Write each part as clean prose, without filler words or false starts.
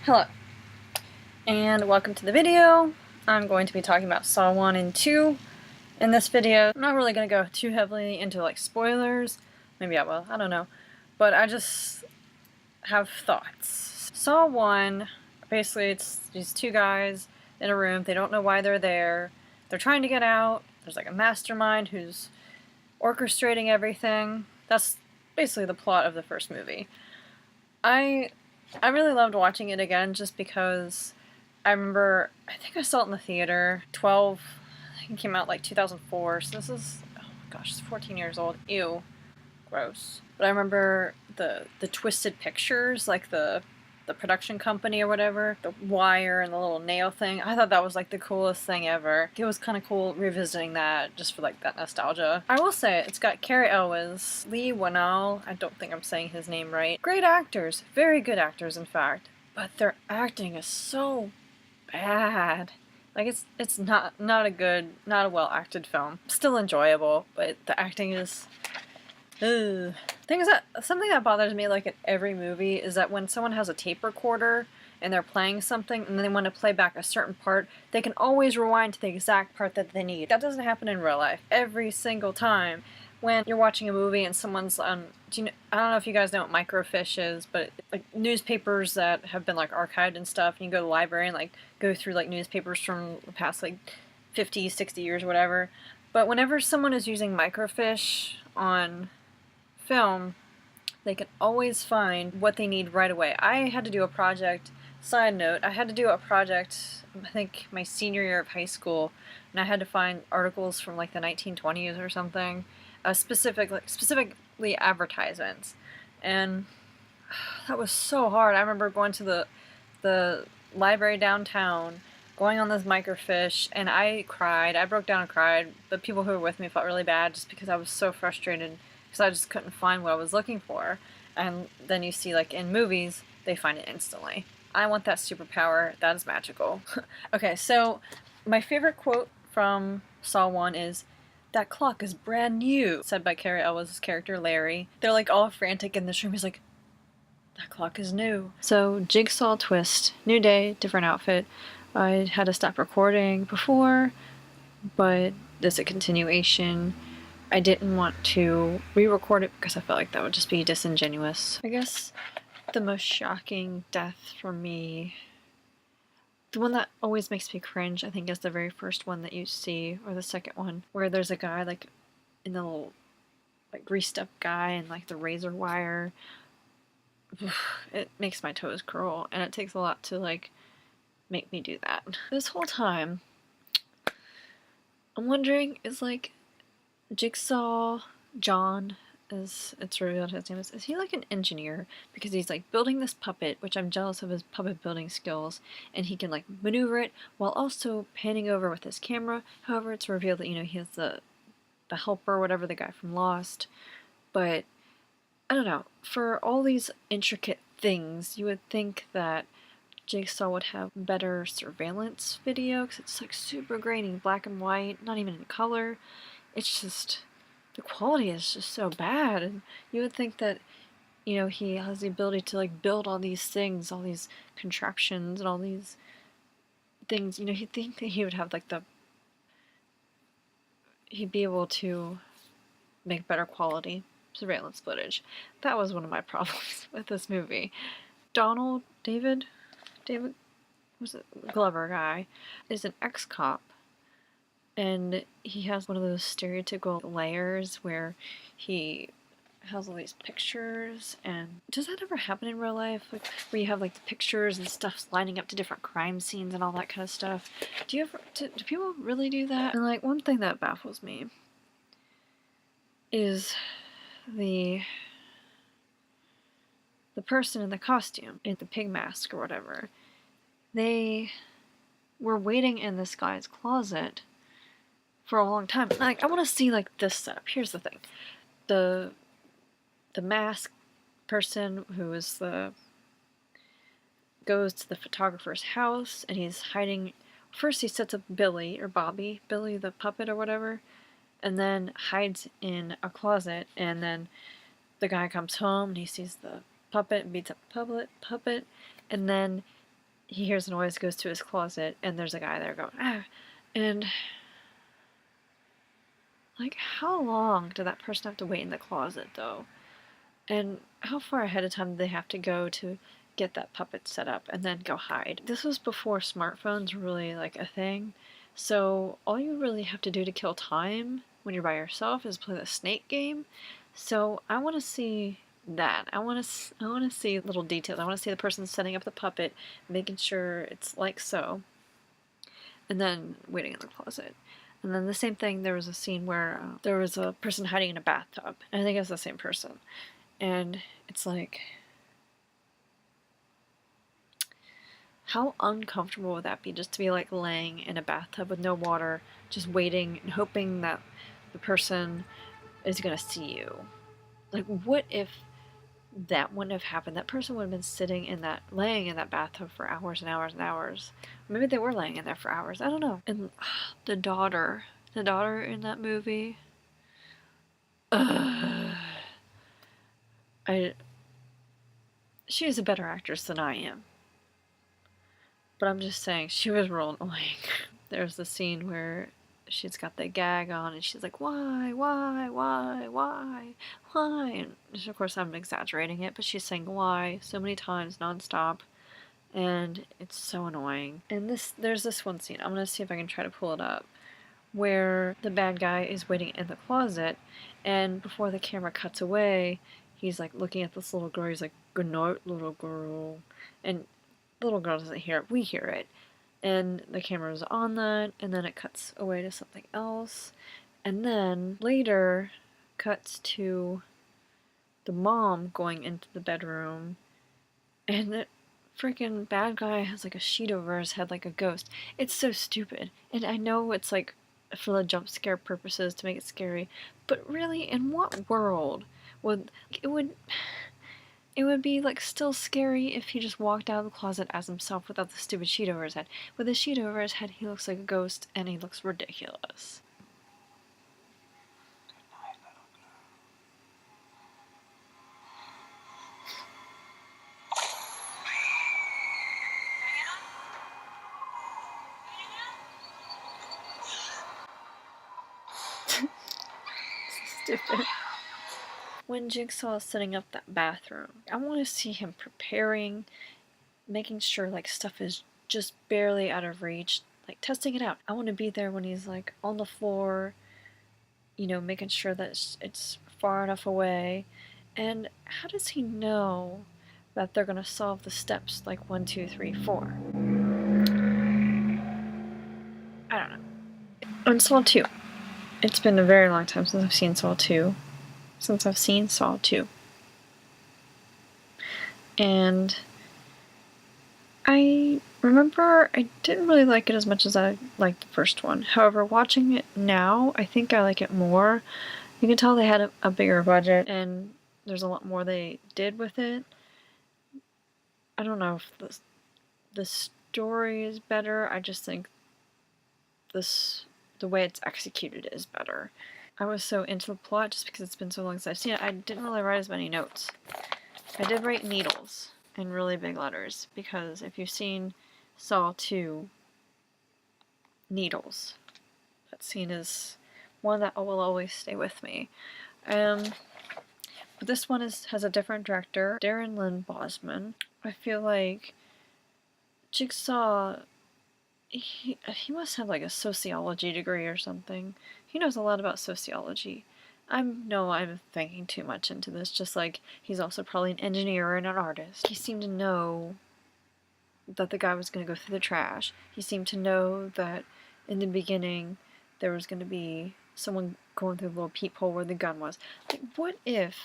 Hello, and welcome to the video. I'm going to be talking about Saw 1 and 2 in this video. I'm not really going to go too heavily into like spoilers. Maybe I will, I don't know. But I just have thoughts. Saw 1, basically it's these two guys in a room. They don't know why they're there. They're trying to get out. There's like a mastermind who's orchestrating everything. That's basically the plot of the first movie. I really loved watching it again just because I remember, I think I saw it in the theater, 12, I think it came out like 2004, so this is, oh my gosh, it's 14 years old, ew, gross. But I remember the twisted pictures, like the production company or whatever, the wire and the little nail thing. I thought that was like the coolest thing ever. It was kind of cool revisiting that just for like that nostalgia. I will say it's got Cary Elwes, Lee Whannell, I don't think I'm saying his name right. Great actors, very good actors in fact, but their acting is so bad. Like it's not a well acted film. Still enjoyable, but the acting is ugh. Something that bothers me like in every movie is that when someone has a tape recorder and they're playing something and they want to play back a certain part, they can always rewind to the exact part that they need. That doesn't happen in real life every single time. When you're watching a movie and someone's I don't know if you guys know what microfiche is, but like newspapers that have been like archived and stuff, and you go to the library and like go through like newspapers from the past like 50, 60 years, whatever. But whenever someone is using microfiche on film, they can always find what they need right away. I had to do a project, side note, I had to do a project, I think my senior year of high school, and I had to find articles from like the 1920s or something, specifically advertisements, and that was so hard. I remember going to the library downtown, going on this microfiche, and I cried. I broke down and cried, but people who were with me felt really bad just because I was so frustrated because I just couldn't find what I was looking for. And then you see, like, in movies, they find it instantly. I want that superpower. That is magical. Okay, so my favorite quote from Saw 1 is, "That clock is brand new," said by Cary Elwes' character, Larry. They're, like, all frantic in this room. He's like, "That clock is new." So, Jigsaw twist. New day, different outfit. I had to stop recording before, but this is a continuation. I didn't want to re-record it because I felt like that would just be disingenuous. I guess the most shocking death for me, the one that always makes me cringe, I think is the very first one that you see, or the second one, where there's a guy like in the little like greased up guy and like the razor wire. It makes my toes curl, and it takes a lot to like make me do that. This whole time, I'm wondering, is like Jigsaw John, as it's revealed his name is he like an engineer? Because he's like building this puppet, which I'm jealous of his puppet building skills, and he can like maneuver it while also panning over with his camera. However, it's revealed that, he has the helper, whatever, the guy from Lost. But I don't know, for all these intricate things, you would think that Jigsaw would have better surveillance video, because it's like super grainy, black and white, not even in color. It's just, the quality is just so bad, and you would think that, he has the ability to like build all these things, all these contraptions and all these things, you'd think that he would have like he'd be able to make better quality surveillance footage. That was one of my problems with this movie. David was it Glover guy, is an ex-cop, and he has one of those stereotypical layers where he has all these pictures. And does that ever happen in real life? Like, where you have like the pictures and stuff lining up to different crime scenes and all that kind of stuff? Do people really do that? And like, one thing that baffles me is the person in the costume, in the pig mask or whatever. They were waiting in this guy's closet for a long time. Like, I want to see like this setup. Here's the thing: the mask person who is goes to the photographer's house, and he's hiding. First, he sets up Billy the puppet or whatever, and then hides in a closet. And then the guy comes home and he sees the puppet and beats up the puppet, and then he hears a noise, goes to his closet, and there's a guy there going, ah. And, like, how long did that person have to wait in the closet, though? And how far ahead of time did they have to go to get that puppet set up and then go hide? This was before smartphones were really, like, a thing. So all you really have to do to kill time when you're by yourself is play the snake game. So I want to see that. I want to see little details. I want to see the person setting up the puppet, making sure it's like so, and then waiting in the closet. And then the same thing, there was a scene where there was a person hiding in a bathtub, and I think it was the same person. And it's like, how uncomfortable would that be, just to be like laying in a bathtub with no water, just waiting and hoping that the person is gonna see you? Like, what if that wouldn't have happened? That person would have been sitting in that, laying in that bathtub for hours and hours and hours. Maybe they were laying in there for hours, I don't know. And the daughter in that movie, she is a better actress than I am. But I'm just saying, she was real annoying. There's the scene where she's got the gag on and she's like, why? And of course I'm exaggerating it, but she's saying why so many times nonstop. And it's so annoying. And there's this one scene, I'm gonna see if I can try to pull it up, where the bad guy is waiting in the closet, and before the camera cuts away, he's like looking at this little girl, he's like, good night, little girl. And the little girl doesn't hear it, we hear it. And the camera's on that, and then it cuts away to something else. And then later cuts to the mom going into the bedroom, and the freaking bad guy has like a sheet over his head like a ghost. It's so stupid. And I know it's like for the jump scare purposes to make it scary, but really, in what world would it would be like still scary if he just walked out of the closet as himself without the stupid sheet over his head? With the sheet over his head, he looks like a ghost and he looks ridiculous. Stupid. When Jigsaw is setting up that bathroom, I want to see him preparing, making sure like stuff is just barely out of reach, like testing it out. I want to be there when he's like on the floor, you know, making sure that it's far enough away. And how does he know that they're gonna solve the steps like 1, 2, 3, 4? I don't know. On Saw 2. It's been a very long time since I've seen Saw 2. And I remember I didn't really like it as much as I liked the first one. However, watching it now, I think I like it more. You can tell they had a bigger budget, and there's a lot more they did with it. I don't know if the story is better. I just think the way it's executed is better. I was so into the plot just because it's been so long since I've seen it. I didn't really write as many notes. I did write needles in really big letters, because if you've seen Saw 2, needles, that scene is one that will always stay with me. But this one has a different director, Darren Lynn Bosman. I feel like Jigsaw, he must have like a sociology degree or something. He knows a lot about sociology. I'm thinking too much into this, just like he's also probably an engineer and an artist. He seemed to know that the guy was going to go through the trash. He seemed to know that in the beginning there was going to be someone going through the little peephole where the gun was. Like, what if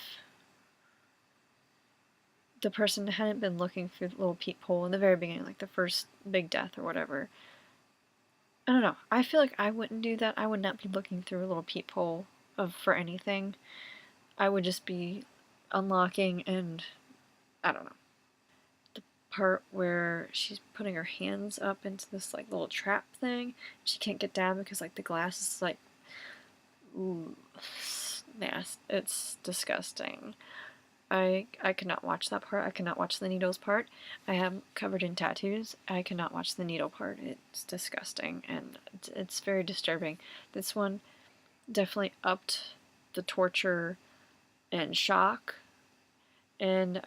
the person hadn't been looking through the little peephole in the very beginning, like the first big death or whatever? I don't know. I feel like I wouldn't do that. I would not be looking through a little peephole for anything. I would just be unlocking and I don't know. The part where she's putting her hands up into this like little trap thing, she can't get down because like the glass is like, ooh, nasty. It's disgusting. I could not watch that part. I could not watch the needles part. I am covered in tattoos. I cannot watch the needle part. It's disgusting and it's very disturbing. This one definitely upped the torture and shock, and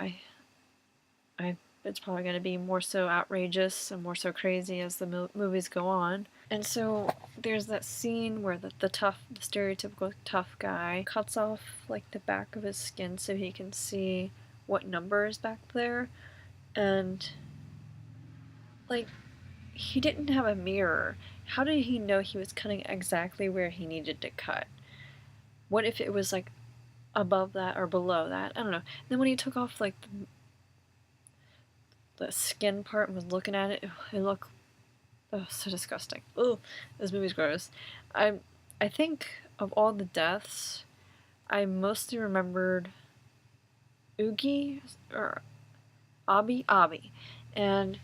it's probably going to be more so outrageous and more so crazy as the movies go on. And so there's that scene where the stereotypical tough guy cuts off like the back of his skin so he can see what number is back there. And like, he didn't have a mirror. How did he know he was cutting exactly where he needed to cut? What if it was like above that or below that? I don't know. And then when he took off like the skin part and was looking at it, it looked so disgusting. Ugh, this movie's gross. I think of all the deaths, I mostly remembered Oogie or Abby, and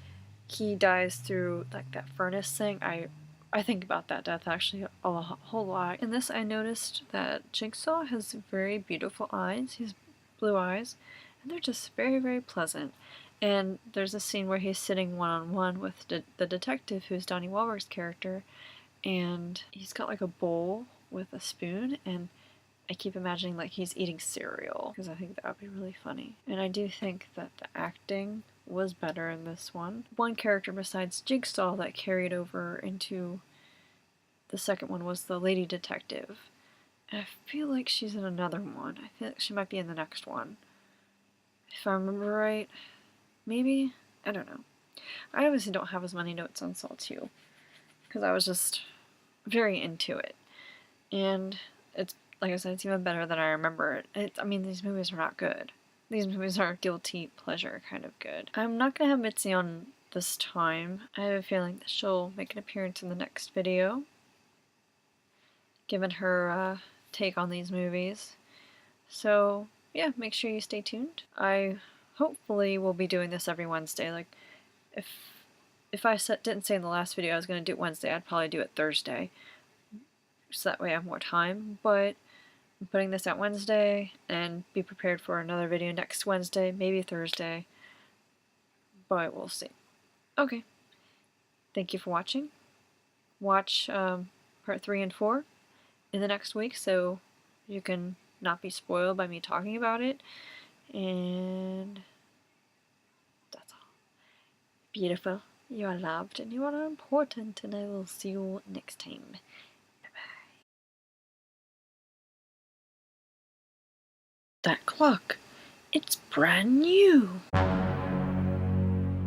he dies through like that furnace thing. I think about that death actually a whole lot. In this, I noticed that Jigsaw has very beautiful eyes. He has blue eyes, and they're just very, very pleasant. And there's a scene where he's sitting one-on-one with the detective, who's Donnie Wahlberg's character, and he's got like a bowl with a spoon, and I keep imagining like he's eating cereal, because I think that would be really funny. And I do think that the acting was better in this one. One character besides Jigsaw that carried over into the second one was the lady detective. And I feel like she's in another one. I feel like she might be in the next one, if I remember right. Maybe? I don't know. I obviously don't have as many notes on Saw 2, because I was just very into it. And it's, like I said, it's even better than I remember it. I mean, these movies are not good. These movies are guilty pleasure kind of good. I'm not gonna have Mitzi on this time. I have a feeling that she'll make an appearance in the next video, given her take on these movies. So yeah, make sure you stay tuned. I hopefully will be doing this every Wednesday. Like, if I didn't say in the last video I was going to do it Wednesday, I'd probably do it Thursday, so that way I have more time. But I'm putting this out Wednesday, and be prepared for another video next Wednesday, maybe Thursday, but we'll see. Okay, thank you for watching. Watch part 3 and 4 in the next week, so you can not be spoiled by me talking about it. And that's all. Beautiful. You are loved and you are important, and I will see you next time. Bye-bye. That clock, it's brand new.